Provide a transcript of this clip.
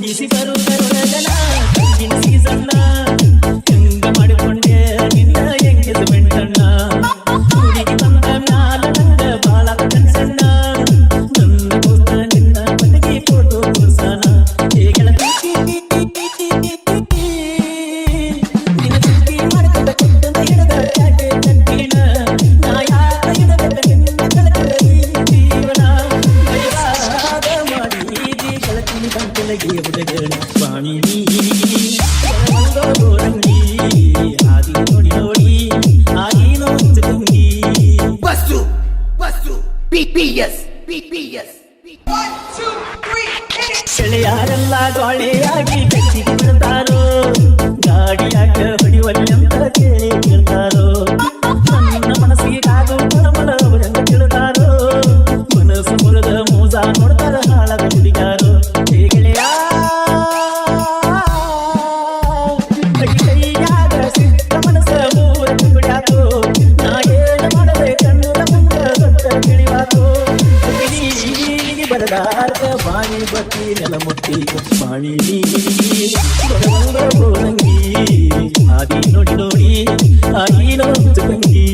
ಮುಗಿಸಿ ಬರುವುದರೊಳಗನ ತಂಗಿನ ಸೀಸನ್ನ ಹೆಂಗ ಮಾಡಿಕೊಂಡೆ ನಿನ್ನ ಎಂಗೇಜ್ಮೆಂಟ್ ಅನ್ನ ಹುಡುಗಿ ಬಂದ ಮ್ಯಾಲ ನಂಗ ಬಾಳ ಕನ್ಸಣ್ಣ ನನ್ನ ದೋಸ್ತ ನಿನ್ನ ಮನೆಗೆ ಫೋಟೋ ತೋರ್ಸಾನ ಹೇ ಗೆಳತಿ ನಿನ್ನ ಚಿಂತೆ ಮಾಡ್ಕೊಂಡ ಕೊಟ್ಟಂತ ಹಿಡದ ಚಾಟೆ ತಟ್ಟಿನ ನಾ ಯಾಕ ಇಡಬೇಕ ನಿನ್ನ ಕಳಕಳಿ ಜೀವನ ಬಯಲಾದ ಮಾಡಿದಿ ಗೆಳತಿನಿ ಬಂತಲಗೆ ಹುಡುಗಣ ಬಾಣಿ ಗೋರಂಗಿ ಆದಿ ನೋಡಿ ನೋಡಿ ಆಗಿ ನೋಡ್ತು ತಂಗಿ Basu, BPS, BPS. 1, 2, 3, hit it! ಸೆಳೆಯಾರೆಲ್ಲ ಗಾಳಿಯಾಗಿ ಕಚ್ಚಿಗೆ ಬಿಡ್ತಾರೋ ಗಾಡಿಯಾಗ ಹೊಡಿವಲ್ಲಂತ ಕೇಳಿ ಕೇಳ್ತಾರೋ ನನ್ನ ಮನಸ್ಸಿಗೆ ಕಾದು ತಳಮಳ ಅವರಂಗ ಕೇಳ್ತಾರೋ ಮನಸ್ಸು ಮುರಿದ ಮೋಸ ನೋಡ್ತಾರ ಹಾಳದ ಹುಡುಗಾರೋ ಹೇ ಗೆಳೆಯ ಕೈಯಾಗ ಸಿಕ್ಕ ಮನಸ್ಸ ಮೂರ ಕುಡಿಯಾಕೋ ನಾ ಏನು ಮಾಡದೆ ಕಣ್ಣುದ ಮುಂದ ದೊಡ್ಡ ತಿಳಿವಾಕೋ ನೀರಿಗೆ ಬರದಾರ್ಗ ಬಾಣಿ ಬತ್ತಿ ನೆಲ ಮುಟ್ಟಿ ಬಾಣಿ ನೀರಿಗೆ ಗೋರಂಗಿ ಆದಿ ನೋಡಿ ನೋಡಿ ಆಗಿ ನೋಡ್ತು ತಂಗಿ